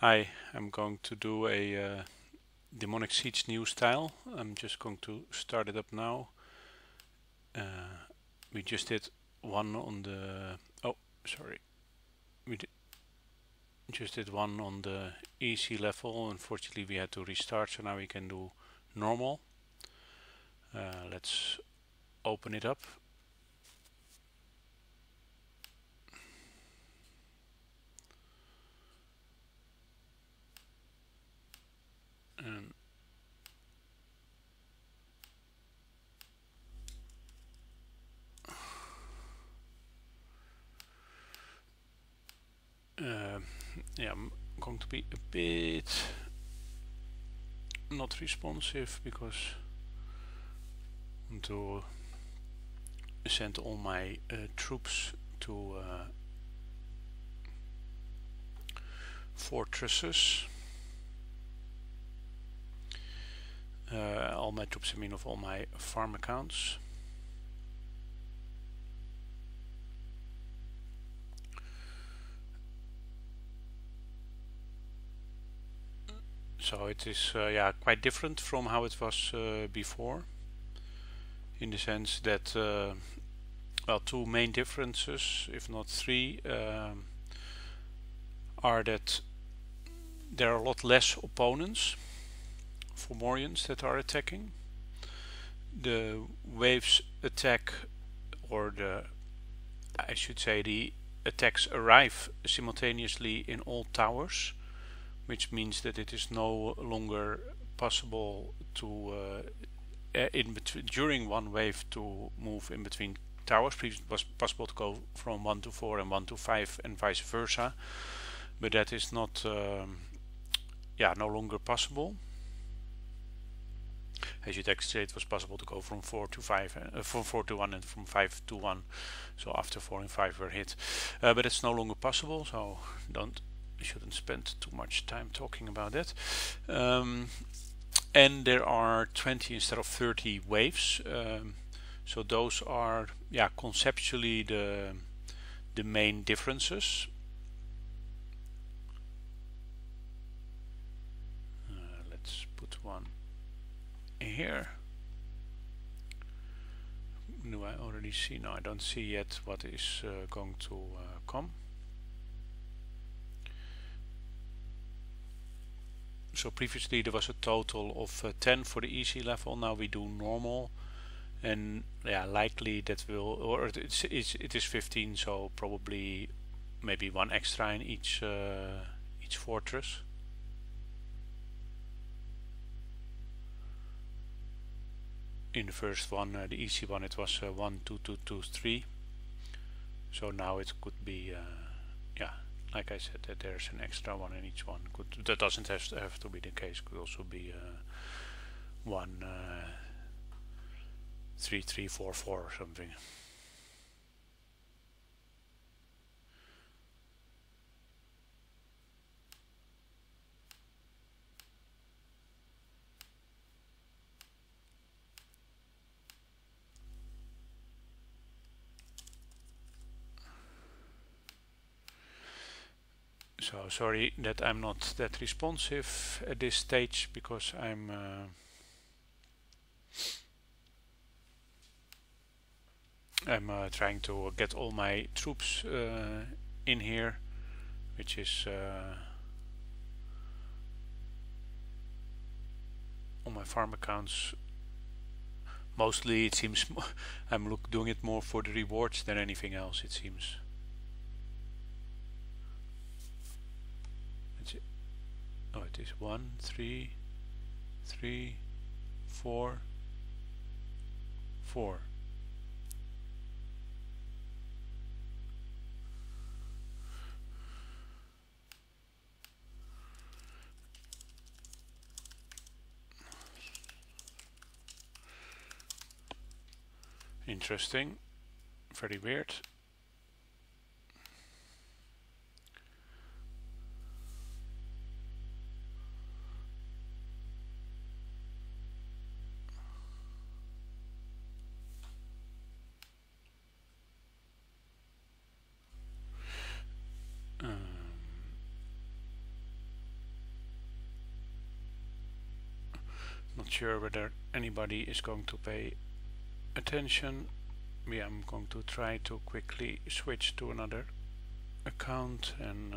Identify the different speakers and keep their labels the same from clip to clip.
Speaker 1: Hi, I'm going to do a Demonic Siege new style. I'm just going to start it up now. We just did one on the... Oh, sorry. We just did one on the easy level. Unfortunately, we had to restart, so now we can do normal. Let's open it up. And yeah, I'm going to be a bit not responsive because I want to send all my troops to fortresses. All my troops, I mean of all my farm accounts. So it is yeah, quite different from how it was before, in the sense that well, two main differences, if not three, are that there are a lot less opponents, Fomorians, that are attacking. The waves attack, or I should say the attacks arrive simultaneously in all towers, which means that it is no longer possible to during one wave to move in between towers. Previously it was possible to go from 1 to 4 and 1 to 5 and vice versa, but that is not yeah, no longer possible. As you say, it was possible to go from 4 to 5, from 4 to 1 and from 5 to 1. So after 4 and 5 were hit, but it's no longer possible. So shouldn't spend too much time talking about that. And there are 20 instead of 30 waves. So those are, yeah, conceptually the main differences. Let's put one here. Do I already see? No, I don't see yet what is going to come. So previously there was a total of 10 for the easy level. Now we do normal, and yeah, likely that will, or it is 15. So probably maybe one extra in each fortress. In the first one, the easy one, it was 1, 2, 2, 2, 3. So now it could be, yeah, like I said, that there's an extra one in each one. That doesn't have to be the case. Could also be 1, 3, 3, 4, 4 or something. So sorry that I'm not that responsive at this stage, because I'm trying to get all my troops in here, which is on my farm accounts. Mostly it seems I'm doing it more for the rewards than anything else, it seems. Oh, it is 1, 3, 3, 4, 4. Interesting. Very weird. not sure whether anybody is going to pay attention. Yeah, I'm going to try to quickly switch to another account and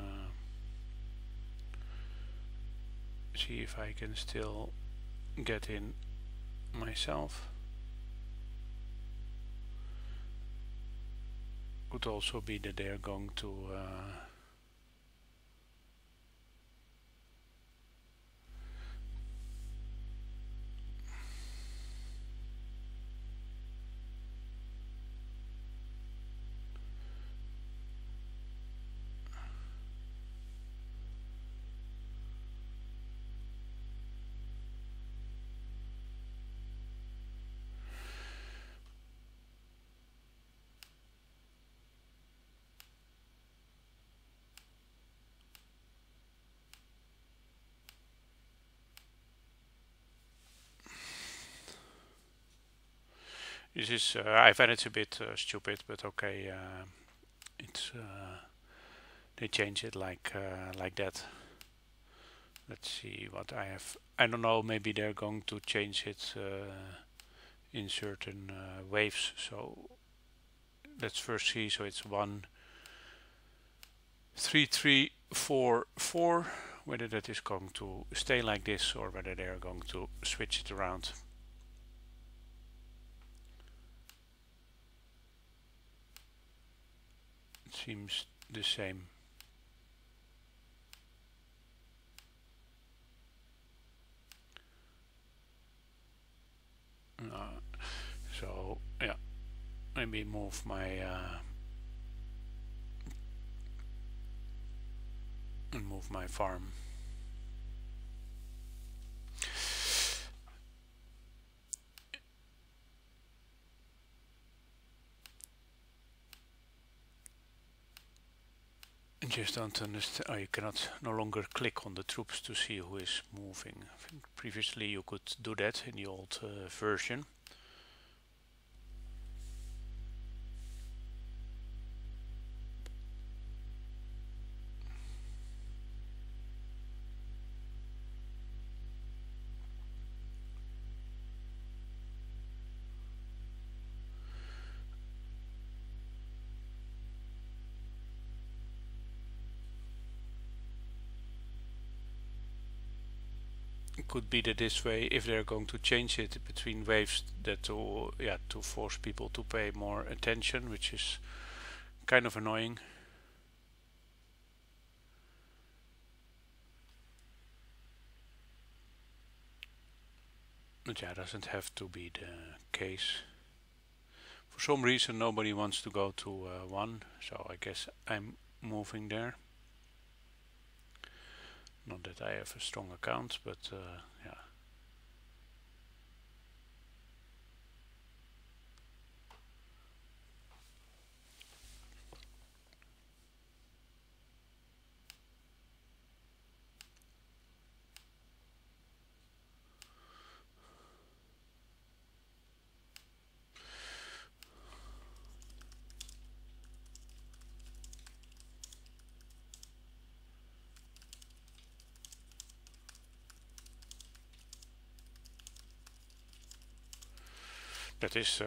Speaker 1: see if I can still get in myself. Could also be that they are going to this is I find it a bit stupid, but okay. It's they change it like that. Let's see what I have. I don't know. Maybe they're going to change it in certain waves. So let's first see. So it's 1 3 3 4 4. Whether that is going to stay like this or whether they are going to switch it around. It seems the same. So yeah, maybe move my farm. Just don't understand. Oh, you cannot no longer click on the troops to see who is moving. I think previously you could do that in the old version. It could be that this way, if they're going to change it between waves, that to force people to pay more attention, which is kind of annoying. But yeah, it doesn't have to be the case. For some reason nobody wants to go to 1, so I guess I'm moving there. Not that I have a strong account, but yeah. That is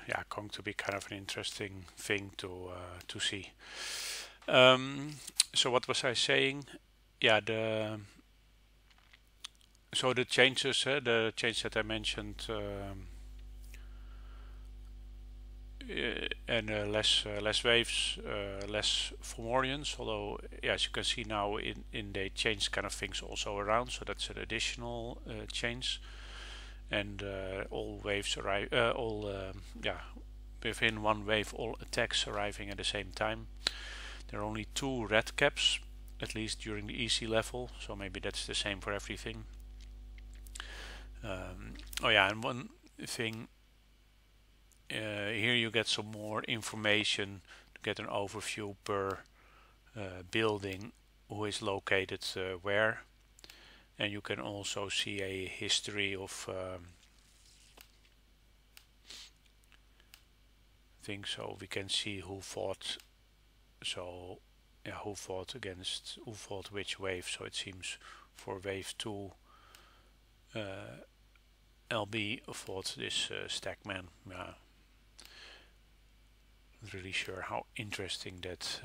Speaker 1: yeah, going to be kind of an interesting thing to see. So what was I saying? Yeah, so the changes, the change that I mentioned, and less waves, less Fomorians. Although, yeah, as you can see now, in they change kind of things also around. So that's an additional change. And all waves arrive, yeah, within one wave, all attacks arriving at the same time. There are only 2 red caps, at least during the easy level. So maybe that's the same for everything. Oh yeah, and one thing. Here you get some more information to get an overview per building, who is located where, and you can also see a history of things. So we can see who fought. So yeah, who fought which wave. So it seems for wave 2 LB thought this Stackman. Not really sure how interesting that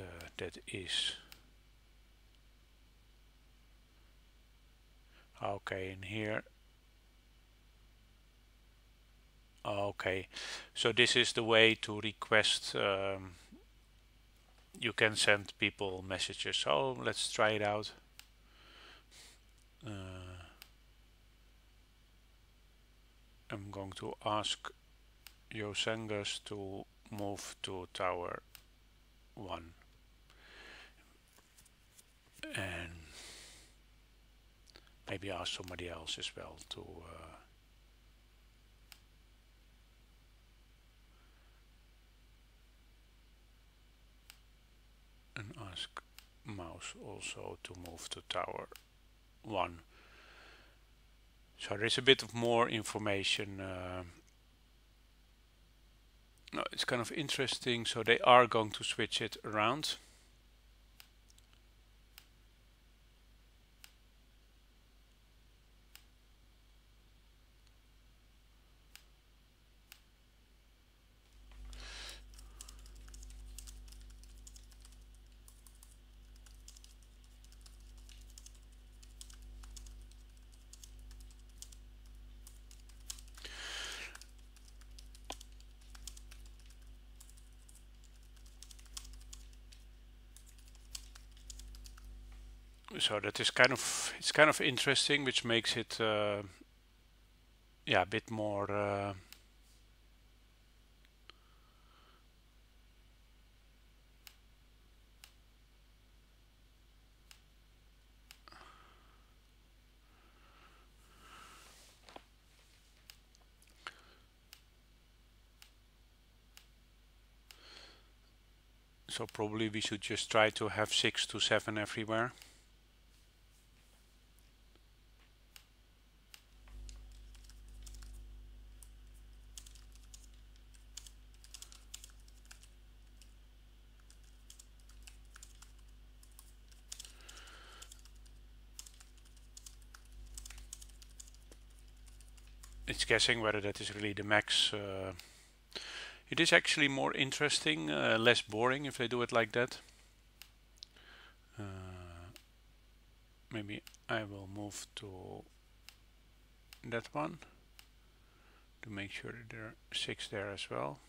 Speaker 1: is. Okay, and here. Okay, so this is the way to request. You can send people messages. So let's try it out. I'm going to ask Yosengas to move to tower 1 and maybe ask somebody else as well to and ask Mouse also to move to tower 1. So there's a bit of more information. No, it's kind of interesting. So they are going to switch it around. So that is it's kind of interesting, which makes it yeah, a bit more so probably we should just try to have 6 to 7 everywhere. It's guessing whether that is really the max. It is actually more interesting, less boring if they do it like that. Maybe I will move to that one to make sure that there are 6 there as well.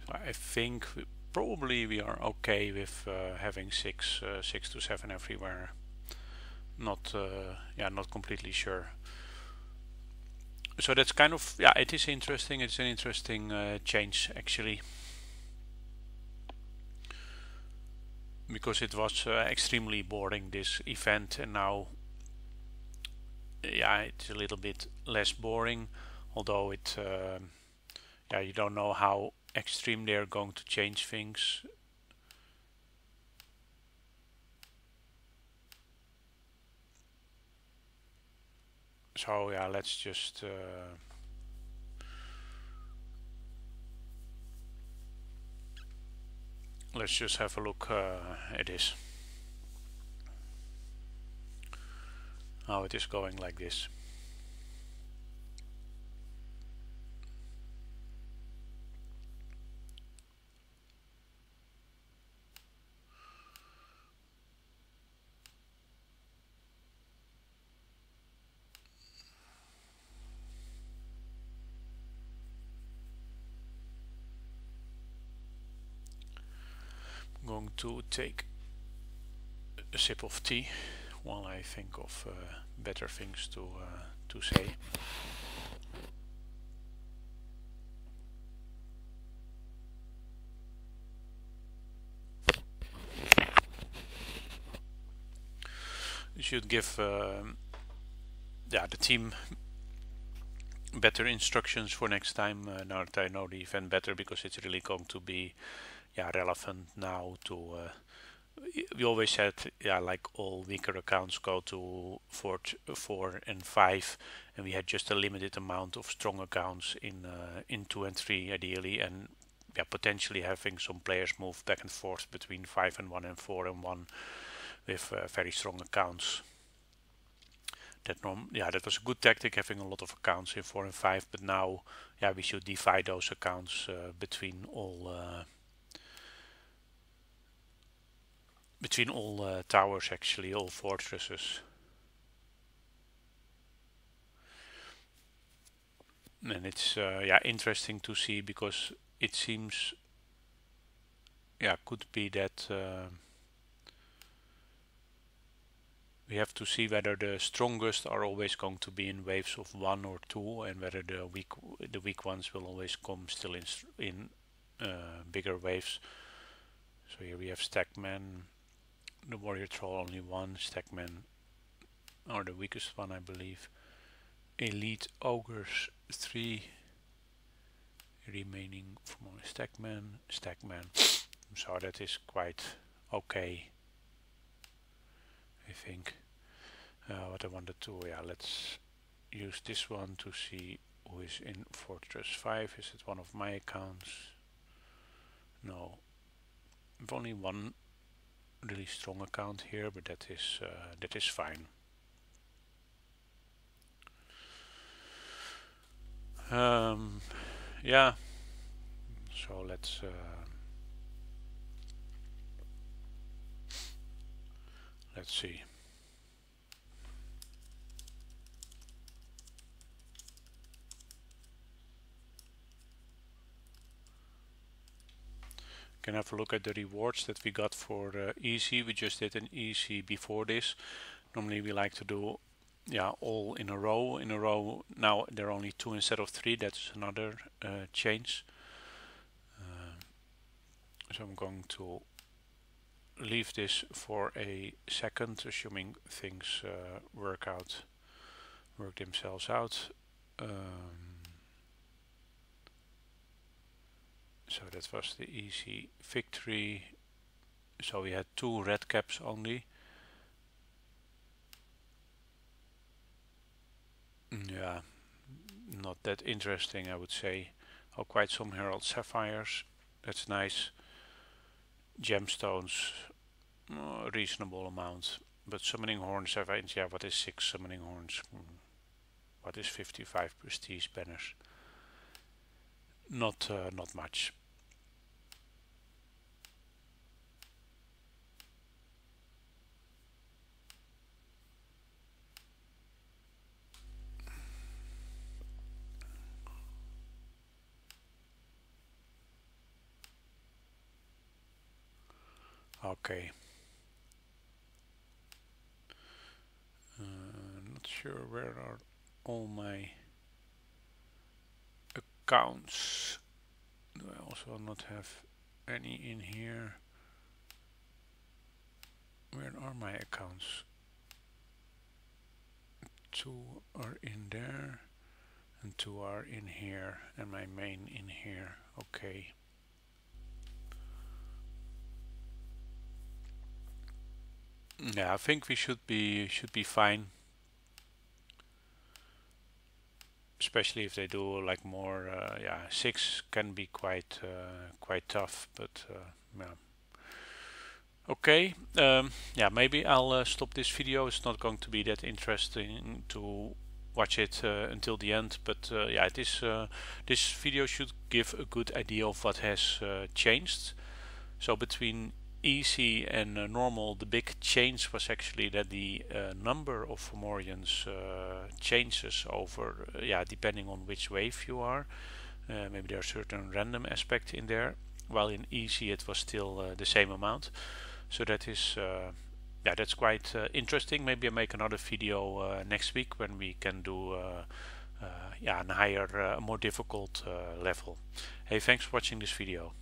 Speaker 1: I think probably we are okay with having 6 to 7 everywhere. Not yeah, not completely sure. So that's kind of, yeah, it is interesting. It's an interesting change actually, because it was extremely boring, this event, and now yeah, it's a little bit less boring, although it yeah, you don't know how extreme they're going to change things. So yeah, let's just have a look at this, how it is going like this. Going to take a sip of tea while I think of better things to say. You should give yeah, the team better instructions for next time, now that I know the event better, because it's really going to be, yeah, relevant now to we always said, yeah, like all weaker accounts go to 4 and 5, and we had just a limited amount of strong accounts in 2 and 3 ideally, and yeah, potentially having some players move back and forth between 5 and 1 and 4 and 1 with very strong accounts. That was a good tactic, having a lot of accounts in 4 and 5, but now, yeah, we should divide those accounts between all towers, actually, all fortresses. And it's yeah, interesting to see, because it seems, yeah, could be that we have to see whether the strongest are always going to be in waves of 1 or 2, and whether the weak ones will always come still in bigger waves. So here we have Stackman, the Warrior Troll only 1, Stackman are the weakest one, I believe. Elite Ogres 3, remaining from Stackman. So that is quite okay, I think. What I wanted to, yeah, let's use this one to see who is in Fortress 5. Is it one of my accounts? No. I've only one really strong account here, but that is fine. Yeah. So let's see. Can have a look at the rewards that we got for easy. We just did an easy before this. Normally we like to do, yeah, all in a row. Now there are only 2 instead of 3. That's another change. So I'm going to leave this for a second, assuming things work themselves out. So that was the easy victory. So we had 2 red caps only. Yeah, not that interesting, I would say. Oh, quite some Herald Sapphires. That's nice. Gemstones, reasonable amount. But Summoning Horns, yeah, what is 6 Summoning Horns? What is 55 prestige banners? Not much. Okay. Not sure where are all my accounts. Do I also not have any in here? Where are my accounts? 2 are in there and 2 are in here, and my main in here. Okay. Yeah, I think we should be fine. Especially if they do like more, yeah, 6 can be quite tough, but yeah. Okay, yeah, maybe I'll stop this video. It's not going to be that interesting to watch it until the end, but yeah, this video should give a good idea of what has changed. So between easy and normal, the big change was actually that the number of Fomorians changes over, yeah, depending on which wave you are. Maybe there are certain random aspects in there, while in easy it was still the same amount. So that is, yeah, that's quite interesting. Maybe I make another video next week when we can do yeah, a higher, more difficult level. Hey, thanks for watching this video.